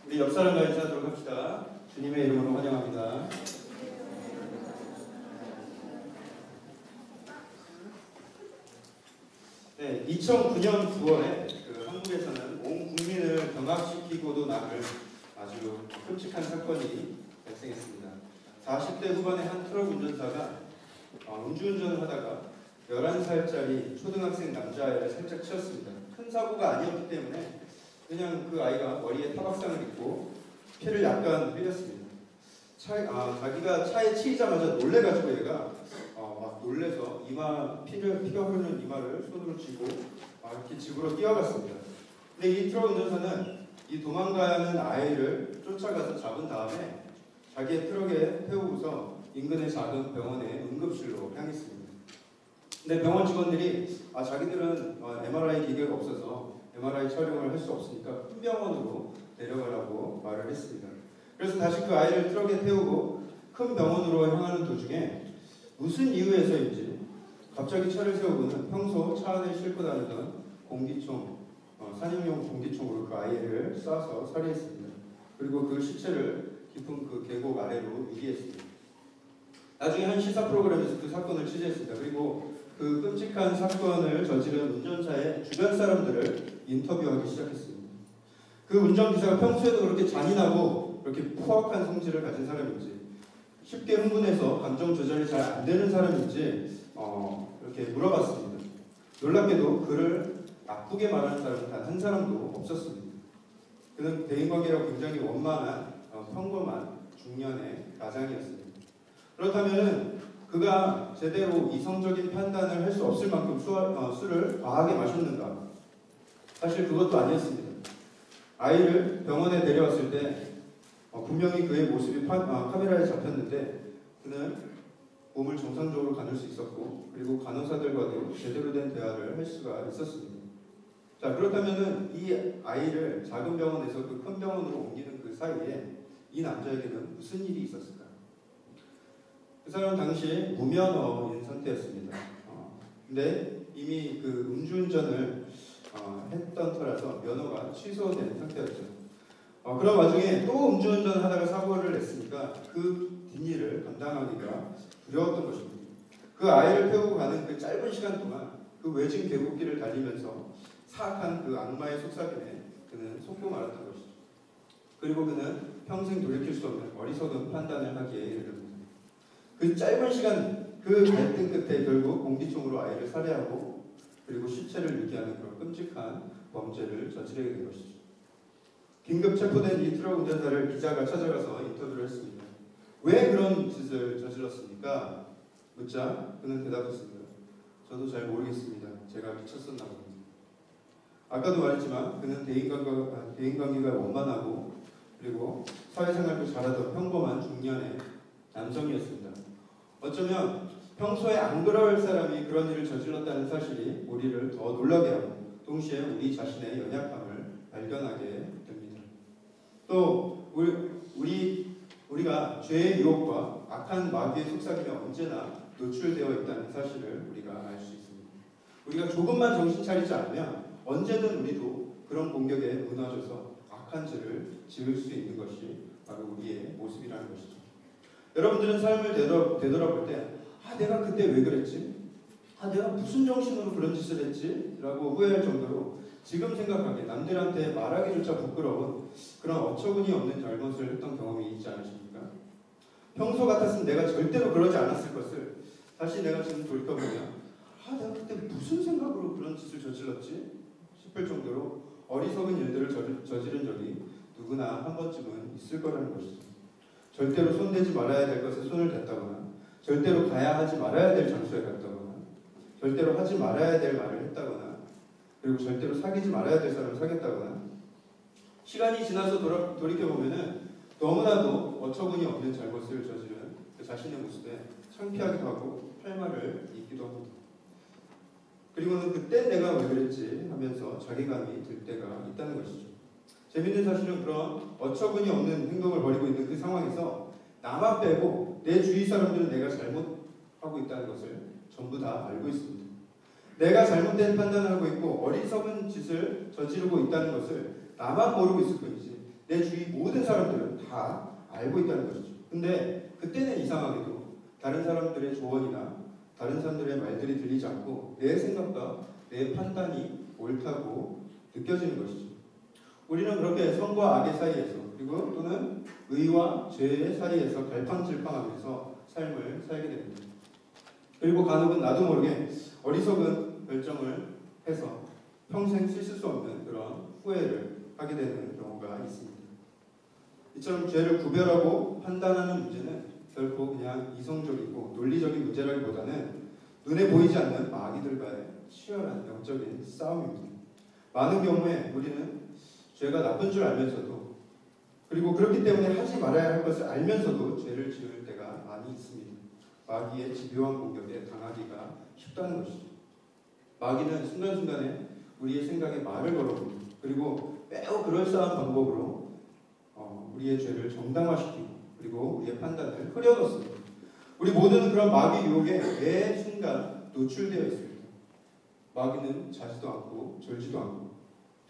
우리 옆 사람과 인사하도록 합시다. 주님의 이름으로 환영합니다. 네, 2009년 9월에 한국에서는 온 국민을 경악시키고도 남을 아주 끔찍한 사건이 발생했습니다. 40대 후반의 한 트럭 운전사가 음주운전을 하다가 11살짜리 초등학생 남자아이를 살짝 치었습니다. 큰 사고가 아니었기 때문에 그냥 그 아이가 머리에 타박상을 입고 피를 약간 흘렸습니다. 자기가 차에 치이자마자 놀래가지고 얘가 막 놀래서 피가 흐르는 이마를 손으로 쥐고 이렇게 집으로 뛰어갔습니다. 근데 이 트럭 운전사는 이 도망가야 하는 아이를 쫓아가서 잡은 다음에 자기의 트럭에 태우고서 인근의 작은 병원의 응급실로 향했습니다. 근데 병원 직원들이 자기들은 MRI 기계가 없어서 MRI 촬영을 할 수 없으니까 큰 병원으로 데려가라고 말을 했습니다. 그래서 다시 그 아이를 트럭에 태우고 큰 병원으로 향하는 도중에 무슨 이유에서인지 갑자기 차를 세우고는 평소 차 안에 싣고 다니던 공기총, 산임용 공기총으로 그 아이를 쏴서 살해했습니다. 그리고 그 시체를 깊은 그 계곡 아래로 유기했습니다. 나중에 한 시사 프로그램에서 그 사건을 취재했습니다. 그리고 그 끔찍한 사건을 저지른 운전사의 주변 사람들을 인터뷰하기 시작했습니다. 그 운전기사가 평소에도 그렇게 잔인하고 그렇게 포악한 성질을 가진 사람인지, 쉽게 흥분해서 감정 조절이 잘 안 되는 사람인지 이렇게 물어봤습니다. 놀랍게도 그를 나쁘게 말하는 사람은 단 한 사람도 없었습니다. 그는 대인관계가 굉장히 원만한 평범한 중년의 가장이었습니다. 그렇다면 그가 제대로 이성적인 판단을 할 수 없을 만큼 술을 과하게 마셨는가? 사실 그것도 아니었습니다. 아이를 병원에 데려왔을 때 분명히 그의 모습이 카메라에 잡혔는데 그는 몸을 정상적으로 가눌 수 있었고, 그리고 간호사들과도 제대로 된 대화를 할 수가 있었습니다. 자, 그렇다면 이 아이를 작은 병원에서 그 큰 병원으로 옮기는 그 사이에 이 남자에게는 무슨 일이 있었을까요? 그 사람은 당시 무면허인 상태였습니다. 근데 이미 그 음주운전을 했던 터라서 면허가 취소된 상태였죠. 그런 와중에 또 음주운전을 하다가 사고를 냈으니까 그 뒷일을 감당하기가 두려웠던 것입니다. 그 아이를 태우고 가는 그 짧은 시간 동안 그 외진 계곡길을 달리면서 사악한 그 악마의 속삭임에 그는 속고 말았던 것이죠. 그리고 그는 평생 돌이킬 수 없는 어리석은 판단을 하기에 이르릅니다. 그 짧은 시간, 그 갈등 끝에 결국 공기총으로 아이를 살해하고 그리고 시체를 유기하는 그런 끔찍한 범죄를 저지르게 된 것이죠. 긴급 체포된 이 트럭 운전사를 기자가 찾아가서 인터뷰를 했습니다. 왜 그런 짓을 저질렀습니까? 묻자 그는 대답했습니다. 저도 잘 모르겠습니다. 제가 미쳤었나 봅니다. 아까도 말했지만 그는 대인관계가 원만하고 그리고 사회생활도 잘하던 평범한 중년의 남성이었습니다. 어쩌면 평소에 안 그럴 사람이 그런 일을 저질렀다는 사실이 우리를 더 놀라게 하고 동시에 우리 자신의 연약함을 발견하게 됩니다. 또 우리가 죄의 유혹과 악한 마귀의 속삭임에 언제나 노출되어 있다는 사실을 우리가 알 수 있습니다. 우리가 조금만 정신 차리지 않으면 언제든 우리도 그런 공격에 무너져서 악한 죄를 지을 수 있는 것이 바로 우리의 모습이라는 것이죠. 여러분들은 삶을 되돌아볼 때 내가 그때 왜 그랬지? 내가 무슨 정신으로 그런 짓을 했지? 라고 후회할 정도로 지금 생각하기에 남들한테 말하기조차 부끄러운 그런 어처구니 없는 잘못을 했던 경험이 있지 않으십니까? 평소 같았으면 내가 절대로 그러지 않았을 것을 다시 내가 지금 돌이켜보면 내가 그때 무슨 생각으로 그런 짓을 저질렀지? 싶을 정도로 어리석은 일들을 저지른 적이 누구나 한 번쯤은 있을 거라는 것이죠. 절대로 손대지 말아야 될 것에 손을 댔다거나 절대로 가야 하지 말아야 될 장소에 갔다거나 절대로 하지 말아야 될 말을 했다거나 그리고 절대로 사귀지 말아야 될 사람을 사귀었다거나 시간이 지나서 돌이켜보면은 너무나도 어처구니 없는 잘못을 저지른 그 자신의 모습에 창피하기도 하고 할 말을 잊기도 합니다. 그리고는 그때 내가 왜 그랬지 하면서 자괴감이 들 때가 있다는 것이죠. 재밌는 사실은 그런 어처구니 없는 행동을 벌이고 있는 그 상황에서 나만 빼고 내 주위 사람들은 내가 잘못하고 있다는 것을 전부 다 알고 있습니다. 내가 잘못된 판단을 하고 있고 어리석은 짓을 저지르고 있다는 것을 나만 모르고 있을 뿐이지 내 주위 모든 사람들은 다 알고 있다는 것이죠. 근데 그때는 이상하게도 다른 사람들의 조언이나 다른 사람들의 말들이 들리지 않고 내 생각과 내 판단이 옳다고 느껴지는 것이죠. 우리는 그렇게 선과 악의 사이에서 그리고 또는 의와 죄의 사이에서 갈팡질팡하면서 삶을 살게 됩니다. 그리고 간혹은 나도 모르게 어리석은 결정을 해서 평생 씻을 수 없는 그런 후회를 하게 되는 경우가 있습니다. 이처럼 죄를 구별하고 판단하는 문제는 결코 그냥 이성적이고 논리적인 문제라기보다는 눈에 보이지 않는 마귀들과의 치열한 영적인 싸움입니다. 많은 경우에 우리는 죄가 나쁜 줄 알면서도 그리고 그렇기 때문에 하지 말아야 할 것을 알면서도 죄를 지을 때가 많이 있습니다. 마귀의 집요한 공격에 당하기가 쉽다는 것이죠. 마귀는 순간순간에 우리의 생각에 말을 걸어봅니다. 그리고 매우 그럴싸한 방법으로 우리의 죄를 정당화시키고 그리고 우리의 판단을 흐려놓습니다. 우리 모두는 그런 마귀 유혹에 매 순간 노출되어 있습니다. 마귀는 자지도 않고 졸지도 않고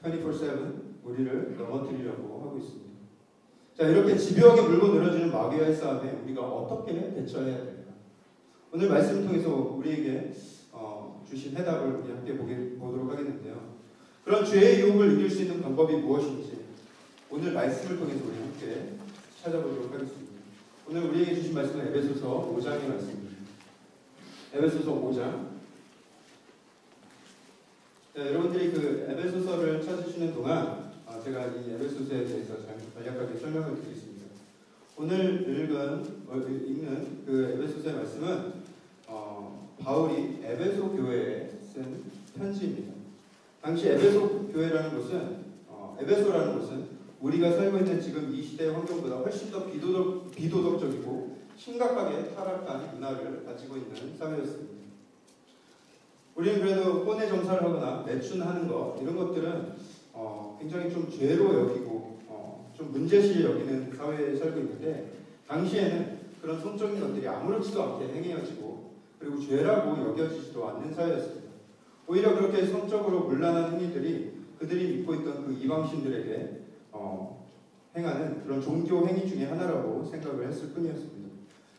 24/7 우리를 넘어뜨리려고 하고 있습니다. 자, 이렇게 집요하게 물고 늘어지는 마귀와의 싸움에 우리가 어떻게 대처해야 될까? 오늘 말씀을 통해서 우리에게 주신 해답을 우리 함께 보도록 하겠는데요. 그런 죄의 유혹을 이길 수 있는 방법이 무엇인지 오늘 말씀을 통해서 우리 함께 찾아보도록 하겠습니다. 오늘 우리에게 주신 말씀은 에베소서 5장의 말씀입니다. 에베소서 5장. 자, 여러분들이 그 에베소서를 찾으시는 동안 제가 이 에베소서에 대해서 간략하게 설명을 드리겠습니다. 오늘 읽는 그 에베소서의 말씀은 바울이 에베소 교회에 쓴 편지입니다. 당시 에베소 교회라는 곳은 에베소라는 곳은 우리가 살고 있는 지금 이 시대의 환경보다 훨씬 더 비도덕적이고 심각하게 타락한 문화를 가지고 있는 사회였습니다. 우리는 그래도 혼외 정사를 하거나 매춘하는 것 이런 것들은 굉장히 좀 죄로 여기고 좀 문제시 여기는 사회에 살고 있는데 당시에는 그런 성적인 것들이 아무렇지도 않게 행해지고 그리고 죄라고 여겨지지도 않는 사회였습니다. 오히려 그렇게 성적으로 문란한 행위들이 그들이 믿고 있던 그 이방신들에게 행하는 그런 종교 행위 중에 하나라고 생각을 했을 뿐이었습니다.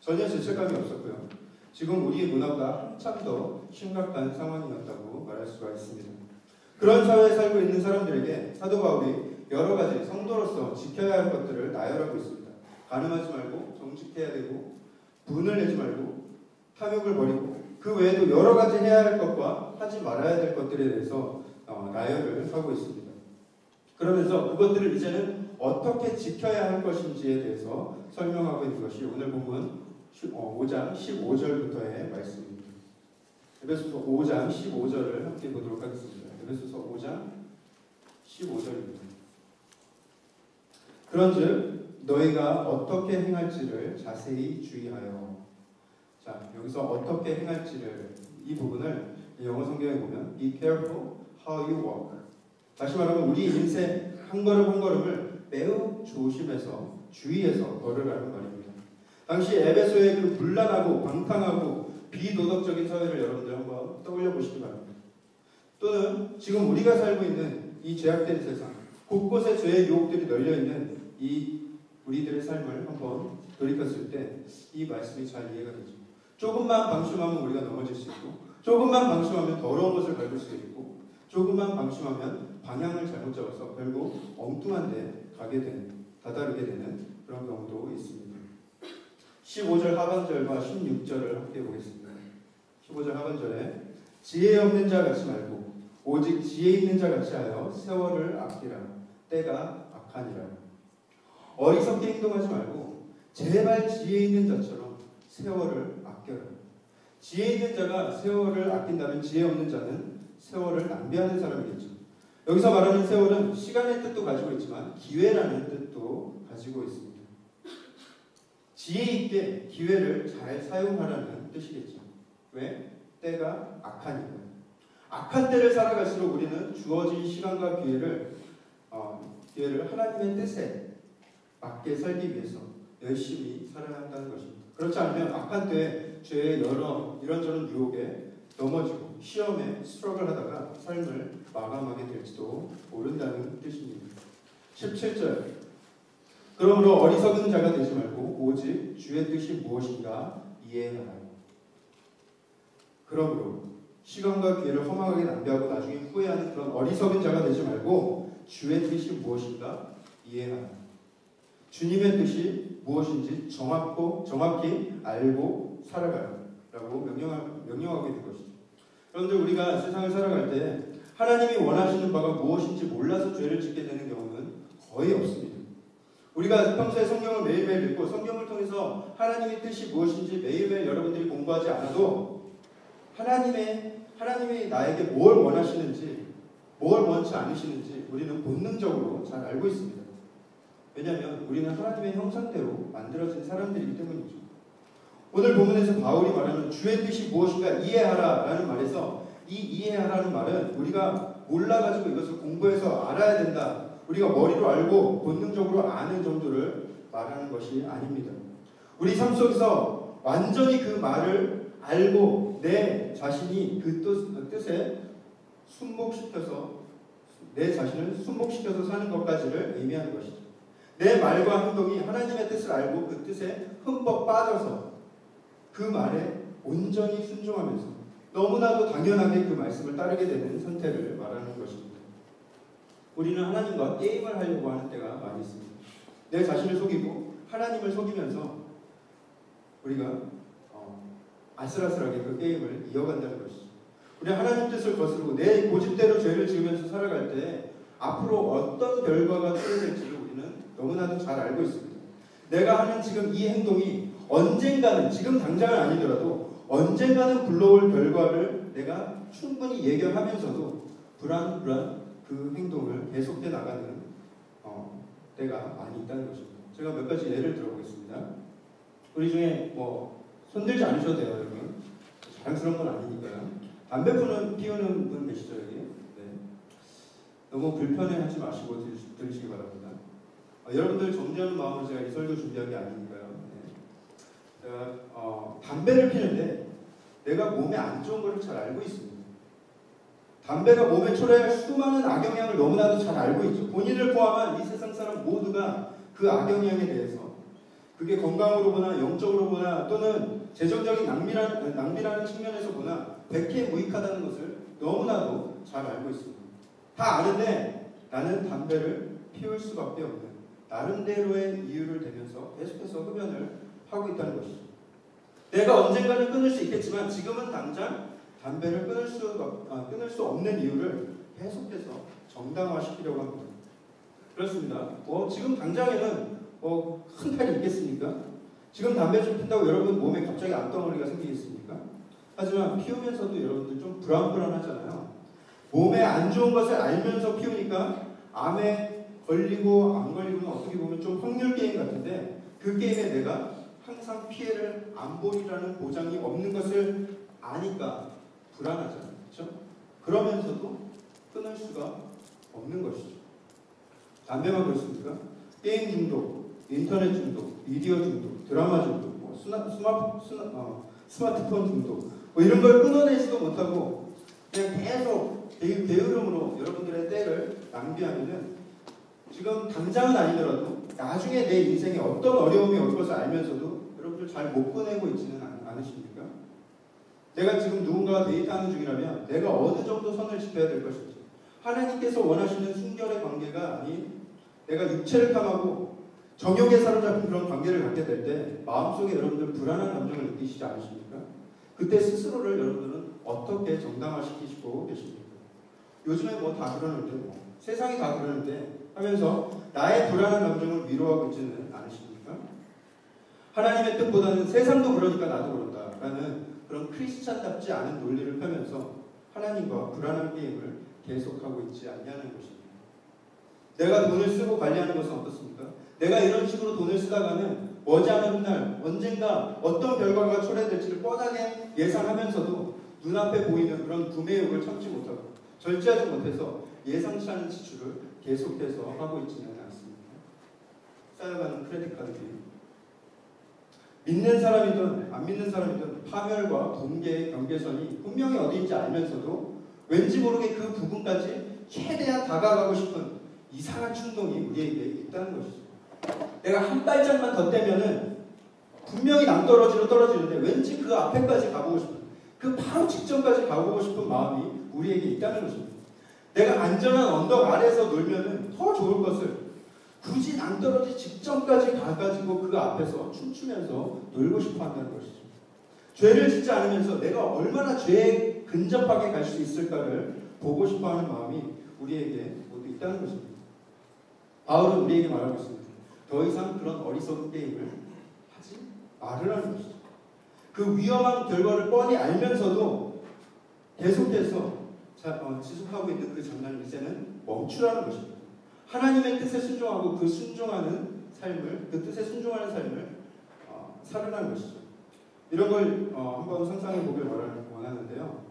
전혀 죄책감이 없었고요. 지금 우리의 문화가 한참 더 심각한 상황이었다고 말할 수가 있습니다. 그런 사회에 살고 있는 사람들에게 사도 바울이 여러 가지 성도로서 지켜야 할 것들을 나열하고 있습니다. 간음하지 말고 정직해야 되고 분을 내지 말고 탐욕을 버리고 그 외에도 여러 가지 해야 할 것과 하지 말아야 될 것들에 대해서 나열을 하고 있습니다. 그러면서 그것들을 이제는 어떻게 지켜야 할 것인지에 대해서 설명하고 있는 것이 오늘 본문 5장 15절부터의 말씀입니다. 에베소서 5장 15절을 함께 보도록 하겠습니다. 에베소서 5장 15절입니다. 그런즉 너희가 어떻게 행할지를 자세히 주의하여. 자, 여기서 어떻게 행할지를 이 부분을 영어 성경에 보면 be careful how you walk. 다시 말하면 우리 인생 한 걸음 한 걸음을 매우 조심해서 주의해서 걸으라는 말입니다. 당시 에베소의 그 불란하고 방탕하고 비도덕적인 사회를 여러분들 한번 떠올려 보시기 바랍니다. 또는 지금 우리가 살고 있는 이 죄악된 세상 곳곳에 죄의 유혹들이 널려있는 이 우리들의 삶을 한번 돌이켰을 때 이 말씀이 잘 이해가 되죠. 조금만 방심하면 우리가 넘어질 수 있고 조금만 방심하면 더러운 것을 밟을 수 있고 조금만 방심하면 방향을 잘못 잡아서 결국 엉뚱한 데 가게 되는 다다르게 되는 그런 경우도 있습니다. 15절 하반절과 16절을 함께 보겠습니다. 15절 하반절에 지혜 없는 자 같이 말고 오직 지혜 있는 자 같이 하여 세월을 아끼라. 때가 악하니라. 어리석게 행동하지 말고 제발 지혜 있는 자처럼 세월을 아껴라. 지혜 있는 자가 세월을 아낀다면 지혜 없는 자는 세월을 낭비하는 사람이겠죠. 여기서 말하는 세월은 시간의 뜻도 가지고 있지만 기회라는 뜻도 가지고 있습니다. 지혜 있게 기회를 잘 사용하라는 뜻이겠죠. 왜? 때가 악하니까. 악한 때를 살아갈수록 우리는 주어진 시간과 기회를 하나님의 뜻에 맞게 살기 위해서 열심히 살아야 한다는 것입니다. 그렇지 않으면 악한 때에 죄의 여러 이런저런 유혹에 넘어지고 시험에 스트러글 하다가 삶을 마감하게 될지도 모른다는 뜻입니다. 17절 그러므로 어리석은 자가 되지 말고 오직 주의 뜻이 무엇인가 이해하라. 그러므로 시간과 기회를 허망하게 낭비하고 나중에 후회하는 그런 어리석은 자가 되지 말고 주의 뜻이 무엇인가 이해하라. 주님의 뜻이 무엇인지 정확히 알고 살아가라 라고 명령하게 된 것이죠. 그런데 우리가 세상을 살아갈 때 하나님이 원하시는 바가 무엇인지 몰라서 죄를 짓게 되는 경우는 거의 없습니다. 우리가 평소에 성경을 매일매일 읽고 성경을 통해서 하나님의 뜻이 무엇인지 매일매일 여러분들이 공부하지 않아도 하나님이 나에게 뭘 원하시는지, 뭘 원치 않으시는지 우리는 본능적으로 잘 알고 있습니다. 왜냐하면 우리는 하나님의 형상대로 만들어진 사람들이기 때문이죠. 오늘 본문에서 바울이 말하는 주의 뜻이 무엇인가 이해하라 라는 말에서 이 이해하라는 말은 우리가 몰라가지고 이것을 공부해서 알아야 된다, 우리가 머리로 알고 본능적으로 아는 정도를 말하는 것이 아닙니다. 우리 삶 속에서 완전히 그 말을 알고 내 자신이 그 뜻에 내 자신을 순복시켜서 사는 것까지를 의미하는 것이죠. 내 말과 행동이 하나님의 뜻을 알고 그 뜻에 흠뻑 빠져서 그 말에 온전히 순종하면서 너무나도 당연하게 그 말씀을 따르게 되는 선택을 말하는 것입니다. 우리는 하나님과 게임을 하려고 하는 때가 많이 있습니다. 내 자신을 속이고 하나님을 속이면서 우리가 아슬아슬하게 그 게임을 이어간다는 것이죠. 우리 하나님 뜻을 거스르고 내 고집대로 죄를 지으면서 살아갈 때 앞으로 어떤 결과가 초래될지를 우리는 너무나도 잘 알고 있습니다. 내가 하는 지금 이 행동이 언젠가는, 지금 당장은 아니더라도 언젠가는 불러올 결과를 내가 충분히 예견하면서도 불안불안 그 행동을 계속해 나가는 때가 많이 있다는 것입니다. 제가 몇 가지 예를 들어보겠습니다. 우리 중에 손들지 않으셔도 돼요, 여러분. 자랑스러운 건 아니니까요. 담배 피우는 분 계시죠, 여기? 네. 너무 불편해하지 마시고 들으시기 바랍니다. 여러분들 정리하는 마음으로 제가 이 설교 준비한 게 아니니까요. 네. 제가 담배를 피는데 내가 몸에 안 좋은 것을 잘 알고 있습니다. 담배가 몸에 초래할 수많은 악영향을 너무나도 잘 알고 있죠. 본인을 포함한 이 세상 사람 모두가 그 악영향에 대해서, 그게 건강으로 보나 영적으로 보나 또는 재정적인 낭비라는 측면에서 보나 백해무익하다는 것을 너무나도 잘 알고 있습니다. 다 아는데 나는 담배를 피울 수밖에 없는 나름대로의 이유를 대면서 계속해서 흡연을 하고 있다는 것이죠. 내가 언젠가는 끊을 수 있겠지만 지금은 당장 담배를 끊을 수 없는 이유를 계속해서 정당화시키려고 합니다. 그렇습니다. 지금 당장에는 큰 탈이 있겠습니까? 지금 담배 좀 핀다고 여러분 몸에 갑자기 암덩어리가 생기겠습니까? 하지만 피우면서도 여러분들 좀 불안불안하잖아요. 몸에 안 좋은 것을 알면서 피우니까 암에 걸리고 안 걸리고는 어떻게 보면 좀 확률 게임 같은데, 그 게임에 내가 항상 피해를 안 보리라는 보장이 없는 것을 아니까 불안하잖아요. 그렇죠? 그러면서도 끊을 수가 없는 것이죠. 담배만 그렇습니까? 게임 중독, 인터넷 중독, 미디어 중독, 드라마 중독, 스마트폰 중독, 이런 걸 끊어내지도 못하고 그냥 계속 게으름으로 여러분들의 때를 낭비하면은 지금 당장은 아니더라도 나중에 내 인생에 어떤 어려움이 올 것을 알면서도 여러분들 잘 못 보내고 있지는 않으십니까? 내가 지금 누군가와 데이트하는 중이라면 내가 어느 정도 선을 지켜야 될 것인지, 하나님께서 원하시는 순결의 관계가 아닌 내가 육체를 탐하고 정욕에 사로잡힌 그런 관계를 갖게 될 때 마음속에 여러분들 불안한 감정을 느끼시지 않으십니까? 그때 스스로를 여러분들은 어떻게 정당화시키시고 계십니까? 요즘에 다 그러는데 세상이 다 그러는데 하면서 나의 불안한 감정을 위로하고 있지는 않으십니까? 하나님의 뜻보다는 세상도 그러니까 나도 그런다라는 그런 크리스찬답지 않은 논리를 펴면서 하나님과 불안한 게임을 계속하고 있지 않냐는 것입니다. 내가 돈을 쓰고 관리하는 것은 어떻습니까? 내가 이런 식으로 돈을 쓰다가는 머지않은 날 언젠가 어떤 결과가 초래될지를 뻔하게 예상하면서도 눈앞에 보이는 그런 구매욕을 참지 못하고 절제하지 못해서 예상치 않은 지출을 계속해서 하고 있지는 않습니다. 쌓여가는 크레딧 카드비, 믿는 사람이든 안 믿는 사람이든 파멸과 동계의 경계선이 분명히 어디인지 알면서도 왠지 모르게 그 부분까지 최대한 다가가고 싶은 이상한 충동이 우리에게 있다는 것이죠. 내가 한 발짝만 더 떼면은 분명히 낭떠러지로 떨어지는데 왠지 그 앞에까지 가보고 싶은, 그 바로 직전까지 가보고 싶은 마음이 우리에게 있다는 것입니다. 내가 안전한 언덕 아래에서 놀면은 더 좋을 것을 굳이 낭떠러지 직전까지 가가지고 그 앞에서 춤추면서 놀고 싶어 한다는 것이죠. 죄를 짓지 않으면서 내가 얼마나 죄에 근접하게 갈 수 있을까를 보고 싶어 하는 마음이 우리에게 모두 있다는 것입니다. 바울은 우리에게 말하고 있습니다. 더 이상 그런 어리석은 게임을 하지 말으라는 것이죠. 그 위험한 결과를 뻔히 알면서도 계속해서 지속하고 있는 그 장난을 이제는 멈추라는 것입니다. 하나님의 뜻에 순종하고 그 순종하는 삶을, 그 뜻에 순종하는 삶을 살으라는 것이죠. 이런 걸 한번 상상해 보길 원하는데요.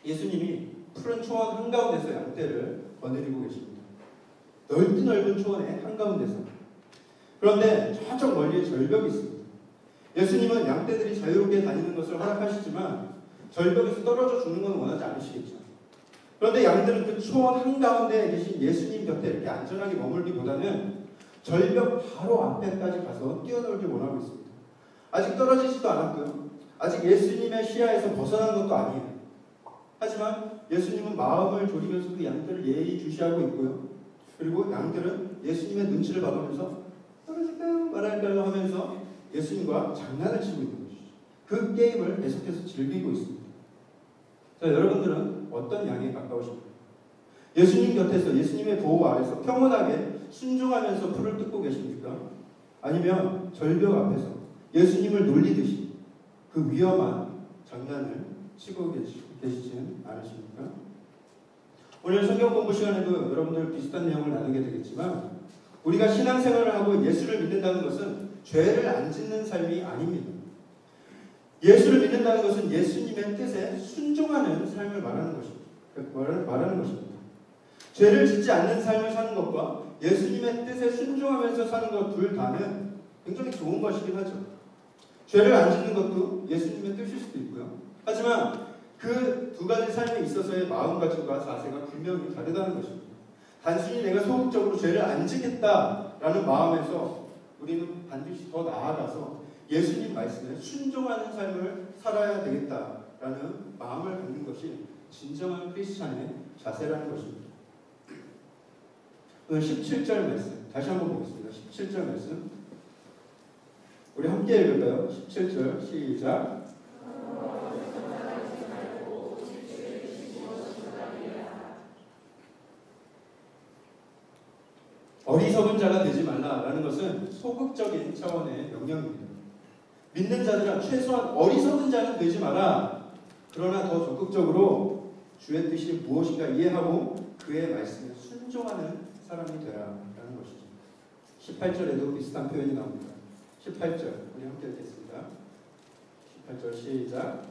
예수님이 푸른 초원 한가운데서 양떼를 거느리고 계십니다. 넓은 초원의 한가운데서. 그런데 저쪽 멀리에 절벽이 있습니다. 예수님은 양떼들이 자유롭게 다니는 것을 허락하시지만 절벽에서 떨어져 죽는 건 원하지 않으시겠죠. 그런데 양들은 그 초원 한가운데에 계신 예수님 곁에 이렇게 안전하게 머물기보다는 절벽 바로 앞에까지 가서 뛰어놀길 원하고 있습니다. 아직 떨어지지도 않았고요. 아직 예수님의 시야에서 벗어난 것도 아니에요. 하지만 예수님은 마음을 졸이면서 그 양들을 예의주시하고 있고요. 그리고 양들은 예수님의 눈치를 받으면서 떨어질까요? 말할까요? 하면서 예수님과 장난을 치고 있는 것이죠. 그 게임을 계속해서 즐기고 있습니다. 자, 여러분들은 어떤 양에 가까우십니까? 예수님 곁에서, 예수님의 보호 아래서 평온하게 순종하면서 풀을 뜯고 계십니까? 아니면 절벽 앞에서 예수님을 놀리듯이 그 위험한 장난을 치고 계시지는 않으십니까? 오늘 성경 공부 시간에도 여러분들 비슷한 내용을 나누게 되겠지만 우리가 신앙생활을 하고 예수를 믿는다는 것은 죄를 안 짓는 삶이 아닙니다. 예수를 믿는다는 것은 예수님의 뜻에 순종하는 삶을 말하는 것입니다. 죄를 짓지 않는 삶을 사는 것과 예수님의 뜻에 순종하면서 사는 것 둘 다는 굉장히 좋은 것이긴 하죠. 죄를 안 짓는 것도 예수님의 뜻일 수도 있고요. 하지만 그 두 가지 삶에 있어서의 마음가짐과 자세가 분명히 다르다는 것입니다. 단순히 내가 소극적으로 죄를 안 지겠다라는 마음에서 우리는 반드시 더 나아가서 예수님 말씀에 순종하는 삶을 살아야 되겠다라는 마음을 갖는 것이 진정한 크리스찬의 자세라는 것입니다. 오늘 17절 말씀 다시 한번 보겠습니다. 17절 말씀 우리 함께 읽을까요? 17절 시작. 어리석은 자가 되지 말라라는 것은 소극적인 차원의 명령입니다. 믿는 자들아 최소한 어리석은 자는 되지 마라. 그러나 더 적극적으로 주의 뜻이 무엇인가 이해하고 그의 말씀에 순종하는 사람이 되라라는 것이죠. 18절에도 비슷한 표현이 나옵니다. 18절 우리 함께 읽겠습니다. 18절 시작.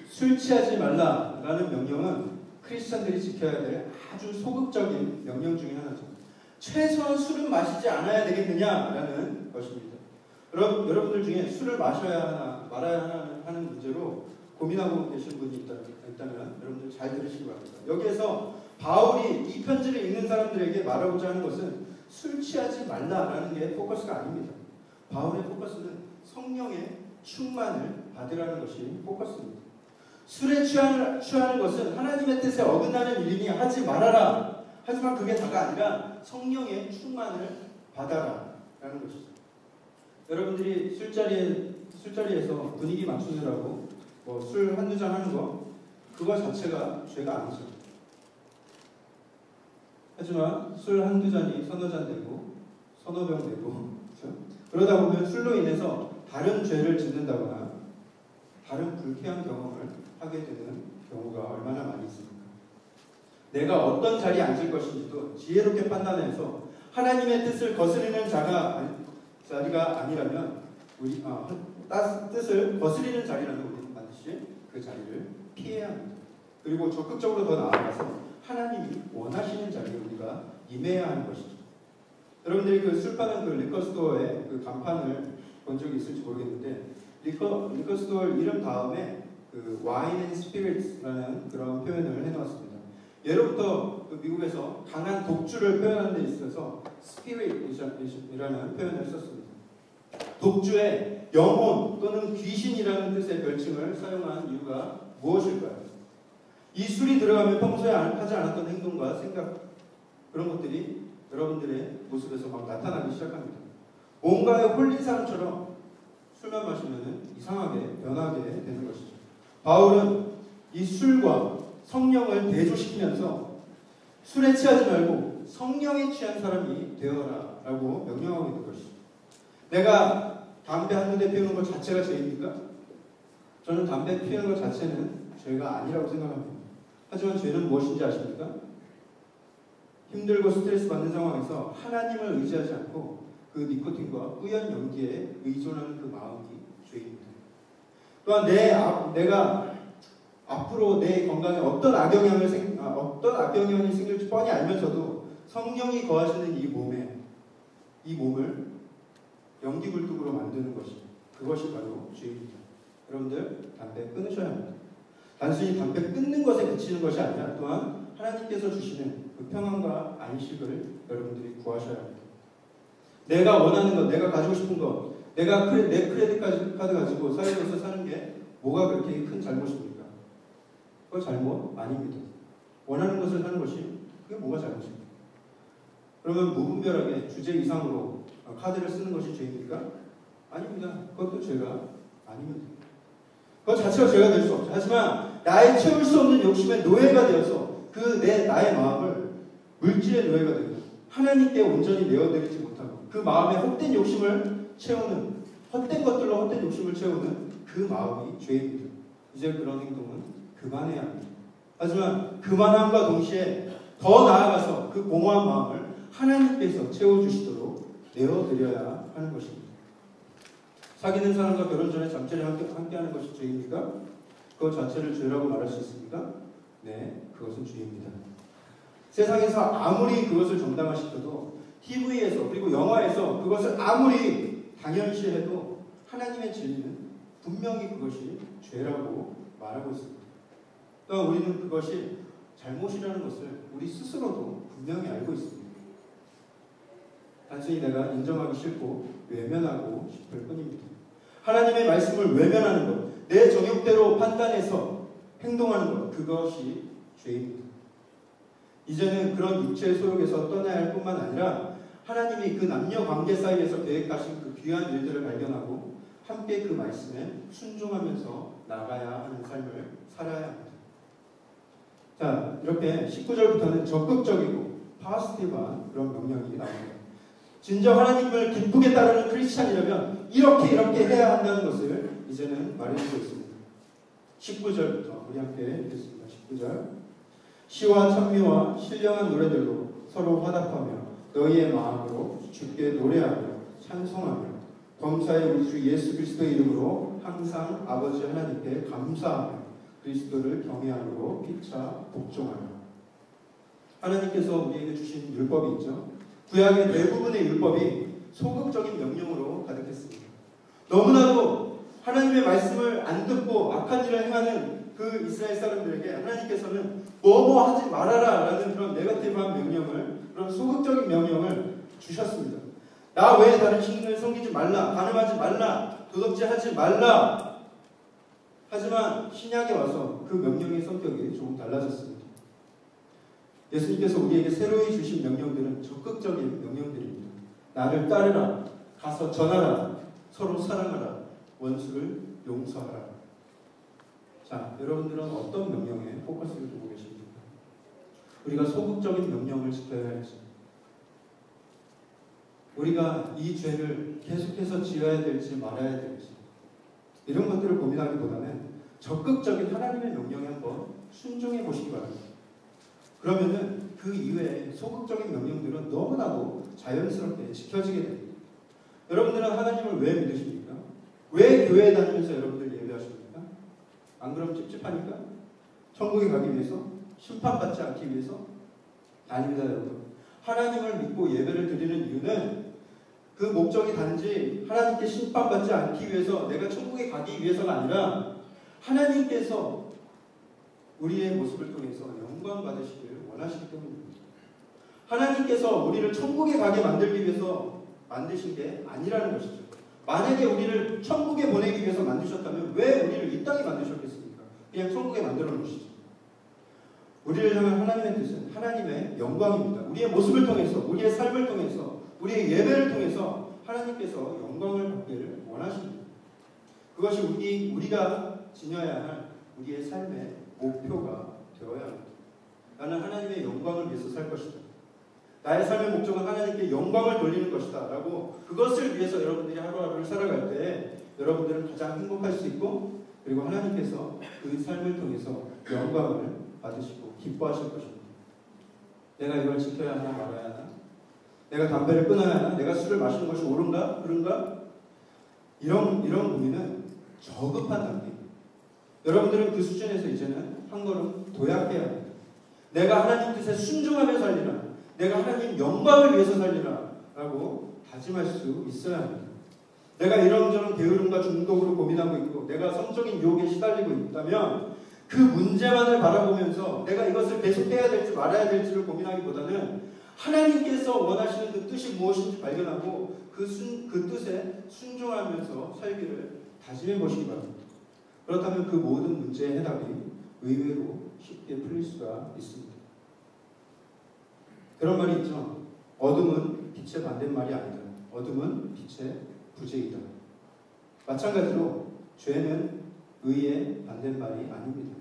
술 취하지 말라라는 명령은 크리스천들이 지켜야 될 아주 소극적인 명령 중에 하나죠. 최소한 술은 마시지 않아야 되겠느냐라는 것입니다. 여러분들 중에 술을 마셔야 하나 말아야 하나 하는 문제로 고민하고 계신 분이 있다면 여러분들 잘 들으시기 바랍니다. 여기에서 바울이 이 편지를 읽는 사람들에게 말하고자 하는 것은 술 취하지 말라라는 게 포커스가 아닙니다. 바울의 포커스는 성령의 충만을 받으라는 것이 포커스입니다. 술에 취하는 것은 하나님의 뜻에 어긋나는 일이니 하지 말아라. 하지만 그게 다가 아니라 성령의 충만을 받아라 라는 것이죠. 여러분들이 술자리에서 분위기 맞추느라고 술 한두 잔 하는 거 그거 자체가 죄가 아니죠. 하지만 술 한두 잔이 서너 잔 되고 서너 병 되고 그렇죠? 그러다 보면 술로 인해서 다른 죄를 짓는다거나 다른 불쾌한 경험을 하게 되는 경우가 얼마나 많이 있습니까? 내가 어떤 자리에 앉을 것인지도 지혜롭게 판단해서 하나님의 뜻을 거스르는 자리가 아니라면 뜻을 거스르는 자리라면 우리는 반드시 그 자리를 피해야 합니다. 그리고 적극적으로 더 나아가서 하나님이 원하시는 자리에 우리가 임해야 하는 것이죠. 여러분들이 그 술 파는 그 리커스토어의 그 간판을 본 적이 있을지 모르겠는데 리커스토어 이름 다음에 그 와인 앤 스피릿라는 그런 표현을 해놓았습니다. 예로부터 그 미국에서 강한 독주를 표현하는 데 있어서 스피릿이라는 표현을 썼습니다. 독주에 영혼 또는 귀신이라는 뜻의 별칭을 사용한 이유가 무엇일까요? 이 술이 들어가면 평소에 하지 않았던 행동과 생각, 그런 것들이 여러분들의 모습에서 막 나타나기 시작합니다. 뭔가에 홀린 사람처럼 술만 마시면 이상하게 변하게 되는 것이죠. 바울은 이 술과 성령을 대조시키면서 술에 취하지 말고 성령에 취한 사람이 되어라 라고 명령하고 있는 것이죠. 내가 담배 한 군데 피우는 것 자체가 죄입니까? 저는 담배 피우는 것 자체는 죄가 아니라고 생각합니다. 하지만 죄는 무엇인지 아십니까? 힘들고 스트레스 받는 상황에서 하나님을 의지하지 않고 그 니코틴과 뿌연 연기에 의존하는 그 마음이 죄입니다. 또한 내가 앞으로 내 건강에 어떤 악영향이 생길지 뻔히 알면서도 성령이 거하시는 이 몸을 연기불뚝으로 만드는 그것이 바로 죄입니다. 여러분들 담배 끊으셔야 합니다. 단순히 담배 끊는 것에 그치는 것이 아니라 또한 하나님께서 주시는 그 평안과 안식을 여러분들이 구하셔야 합니다. 내가 원하는 것, 내가 가지고 싶은 것, 내가 내 크레딧 카드 가지고 사회로서 사는 게 뭐가 그렇게 큰 잘못입니까? 그거 잘못 아닙니다. 원하는 것을 사는 것이 그게 뭐가 잘못입니까? 그러면 무분별하게 주제 이상으로 카드를 쓰는 것이 죄입니까? 아닙니다. 그것도 죄가 아닙니다. 그것 자체가 죄가 될 수 없죠. 하지만 나의 채울 수 없는 욕심의 노예가 되어서 나의 마음을 물질의 노예가 되고 하나님께 온전히 내어드리지 못하고 그 마음의 헛된 욕심을 채우는 헛된 것들로 헛된 욕심을 채우는 그 마음이 죄입니다. 이제 그런 행동은 그만해야 합니다. 하지만 그만함과 동시에 더 나아가서 그 공허한 마음을 하나님께서 채워주시도록 내어드려야 하는 것입니다. 사귀는 사람과 결혼 전에 잠자리 함께하는 것이 죄입니까? 그것 자체를 죄라고 말할 수 있습니까? 네, 그것은 죄입니다. 세상에서 아무리 그것을 정당화시켜도 TV에서 그리고 영화에서 그것을 아무리 당연시해도 하나님의 진리는 분명히 그것이 죄라고 말하고 있습니다. 그러니까 우리는 그것이 잘못이라는 것을 우리 스스로도 분명히 알고 있습니다. 단순히 내가 인정하기 싫고 외면하고 싶을 뿐입니다. 하나님의 말씀을 외면하는 것, 내 정욕대로 판단해서 행동하는 것, 그것이 죄입니다. 이제는 그런 육체의 소욕에서 떠나야 할 뿐만 아니라 하나님이 그 남녀 관계 사이에서 계획하신 그 귀한 일들을 발견하고 함께 그 말씀에 순종하면서 나가야 하는 삶을 살아야 합니다. 자, 이렇게 19절부터는 적극적이고 파스티브한 그런 명령이 나옵니다. 진정 하나님을 기쁘게 따르는 크리스찬이라면 이렇게 해야 한다는 것을 이제는 말해주고 있습니다. 19절부터 우리 함께 읽겠습니다. 19절 시와 찬미와 신령한 노래들로 서로 화답하며 너희의 마음으로 주께 노래하며 찬송하며 범사의 우리 주 예수 그리스도의 이름으로 항상 아버지 하나님께 감사하며 그리스도를 경외함으로 피차 복종하며. 하나님께서 우리에게 주신 율법이 있죠. 구약의 대부분의 율법이 소극적인 명령으로 가득했습니다. 너무나도 하나님의 말씀을 안 듣고 악한 일을 행하는 그 이스라엘 사람들에게 하나님께서는 뭐뭐 하지 말아라 라는 그런 네거티브한 명령을, 그런 소극적인 명령을 주셨습니다. 나 외에 다른 신을 섬기지 말라, 간음하지 말라, 도덕질하지 말라. 하지만 신약에 와서 그 명령의 성격이 조금 달라졌습니다. 예수님께서 우리에게 새로이 주신 명령들은 적극적인 명령들입니다. 나를 따르라, 가서 전하라, 서로 사랑하라, 원수를 용서하라. 자, 여러분들은 어떤 명령에 포커스를 두고 계십니까? 우리가 소극적인 명령을 지켜야 할지, 우리가 이 죄를 계속해서 지어야 될지 말아야 될지, 이런 것들을 고민하기보다는 적극적인 하나님의 명령에 한번 순종해 보시기 바랍니다. 그러면은 그 이외에 소극적인 명령들은 너무나도 자연스럽게 지켜지게 됩니다. 여러분들은 하나님을 왜 믿으십니까? 왜 교회에 다니면서 여러분들 예배하십니까? 안 그러면 찝찝하니까? 천국에 가기 위해서? 심판받지 않기 위해서? 아닙니다, 여러분. 하나님을 믿고 예배를 드리는 이유는 그 목적이 단지 하나님께 심판받지 않기 위해서, 내가 천국에 가기 위해서가 아니라 하나님께서 우리의 모습을 통해서 영광 받으시길 원하시기 때문입니다. 하나님께서 우리를 천국에 가게 만들기 위해서 만드신 게 아니라는 것이죠. 만약에 우리를 천국에 보내기 위해서 만드셨다면 왜 우리를 이 땅에 만드셨겠습니까? 그냥 천국에 만들어 놓으시죠. 우리를 향한 하나님의 뜻은 하나님의 영광입니다. 우리의 모습을 통해서, 우리의 삶을 통해서, 우리의 예배를 통해서 하나님께서 영광을 받기를 원하십니다. 그것이 우리가 지녀야 할 우리의 삶의 목표가 되어야 합니다. 나는 하나님의 영광을 위해서 살 것이다. 나의 삶의 목적은 하나님께 영광을 돌리는 것이다 라고, 그것을 위해서 여러분들이 하루하루를 살아갈 때 여러분들은 가장 행복할 수 있고, 그리고 하나님께서 그 삶을 통해서 영광을 받으시고 기뻐하실 것입니다. 내가 이걸 지켜야 하나 말아야 하나? 내가 담배를 끊어야 하나? 내가 술을 마시는 것이 옳은가? 그런가? 이런 고민은 저급한 단계입니다. 여러분들은 그 수준에서 이제는 한 걸음 도약해야 합니다. 내가 하나님 뜻에 순종하며 살리라, 내가 하나님 영광을 위해서 살리라 라고 다짐할 수 있어야 합니다. 내가 이런저런 게으름과 중독으로 고민하고 있고 내가 성적인 유혹에 시달리고 있다면 그 문제만을 바라보면서 내가 이것을 계속해야 될지 말아야 될지를 고민하기보다는 하나님께서 원하시는 그 뜻이 무엇인지 발견하고 그 뜻에 순종하면서 살기를 다짐해 보시기 바랍니다. 그렇다면 그 모든 문제의 해답이 의외로 쉽게 풀릴 수가 있습니다. 그런 말이 있죠. 어둠은 빛의 반대말이 아니다. 어둠은 빛의 부재이다. 마찬가지로 죄는 의의 반대말이 아닙니다.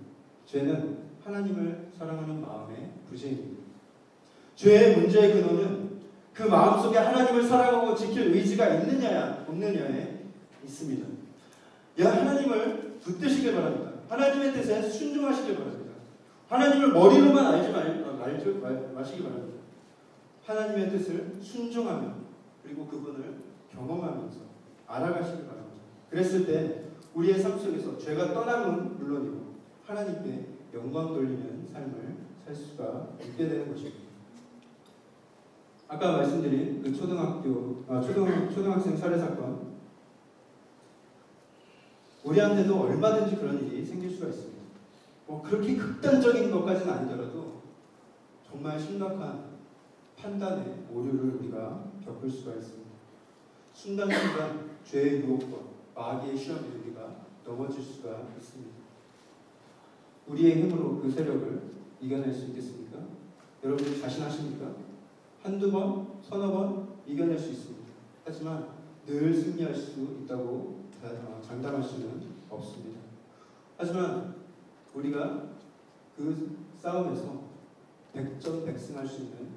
죄는 하나님을 사랑하는 마음의 부재입니다. 죄의 문제의 근원은 그 마음속에 하나님을 사랑하고 지킬 의지가 있느냐 없느냐에 있습니다. 하나님을 붙드시길 바랍니다. 하나님의 뜻에 순종하시길 바랍니다. 하나님을 머리로만 알지 마시기 바랍니다. 하나님의 뜻을 순종하며 그리고 그분을 경험하면서 알아가시길 바랍니다. 그랬을 때 우리의 삶 속에서 죄가 떠남은 물론이고 하나님께 영광 돌리는 삶을 살 수가 있게 되는 것입니다. 아까 말씀드린 그 초등학생 살해 사건, 우리한테도 얼마든지 그런 일이 생길 수가 있습니다. 그렇게 극단적인 것까지는 아니더라도 정말 심각한 판단의 오류를 우리가 겪을 수가 있습니다. 순간순간 죄의 유혹과 마귀의 시험에 우리가 넘어질 수가 있습니다. 우리의 힘으로 그 세력을 이겨낼 수 있겠습니까? 여러분들 자신하십니까? 한두 번, 서너 번 이겨낼 수 있습니다. 하지만 늘 승리할 수 있다고 장담할 수는 없습니다. 하지만 우리가 그 싸움에서 백전백승할 수 있는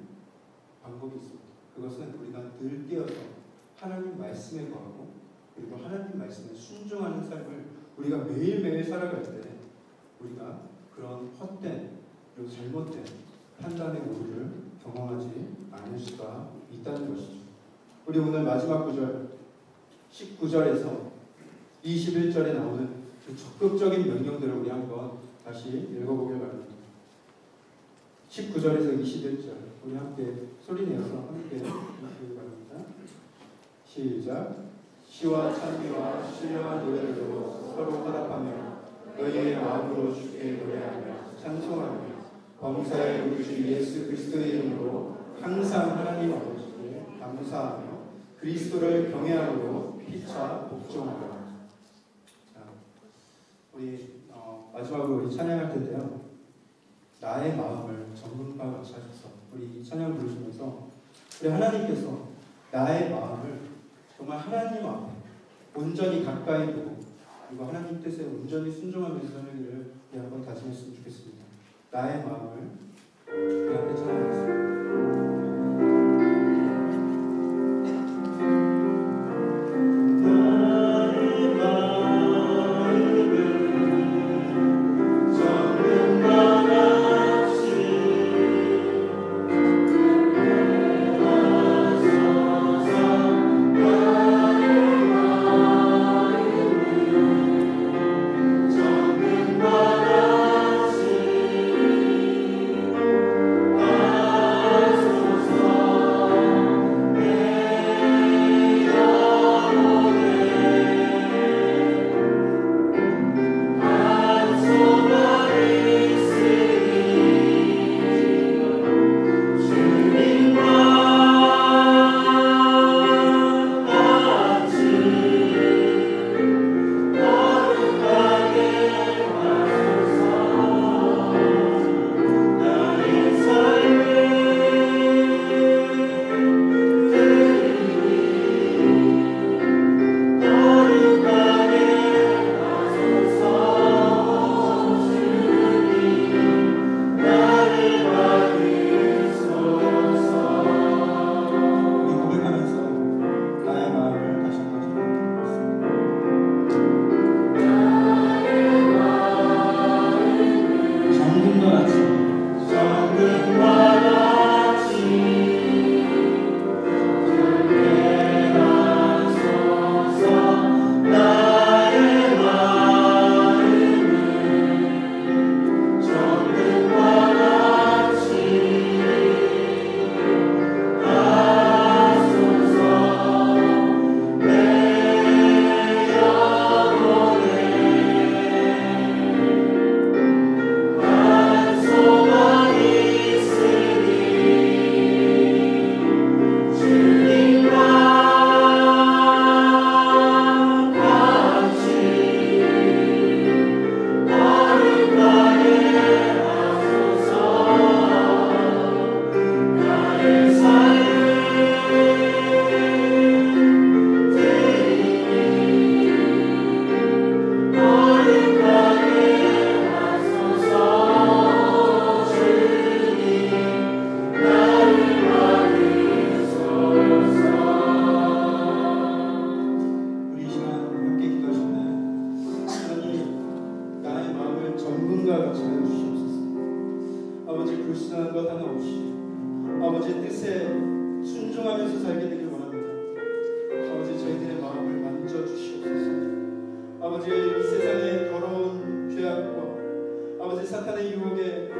방법이 있습니다. 그것은 우리가 늘 깨어서 하나님 말씀에 거하고 그리고 하나님 말씀에 순종하는 삶을 우리가 매일매일 살아갈 때 우리가 그런 헛된 그리고 잘못된 판단의 오류를 경험하지 않을 수가 있다는 것이죠. 우리 오늘 마지막 구절 19절에서 21절에 나오는 그 적극적인 명령들을 우리 한번 다시 읽어보길 바랍니다. 19절에서 21절 우리 함께 소리내어서 함께 읽기 바랍니다. 시작. 시와 찬미와 신령한 노래들로 서로 화답하며 너희의 마음으로 주께 노래하며 찬송하며 범사의 우리 주 예수 그리스도의 이름으로 항상 하나님 아버지께 감사하며 그리스도를 경외함으로 피차 복종하라. 우리 마지막으로 우리 찬양할 텐데요. 나의 마음을 전문가 같이 하셔서 우리 찬양 부르시면서 우리 하나님께서 나의 마음을 정말 하나님 앞에 온전히 가까이 두고 그리고 하나님 뜻에 온전히 순종하면서 살기를 우리 한번 다짐했으면 좋겠습니다. 나의 마음을 그 앞에 찬양하겠습니다. 아 것 하나 없이 아버지의 뜻에 순종하면서 살게 되길 원합니다. 아버지, 저희들의 마음을 만져주시옵소서. 아버지, 이 세상의 더러운 죄악과 아버지 사탄의 유혹에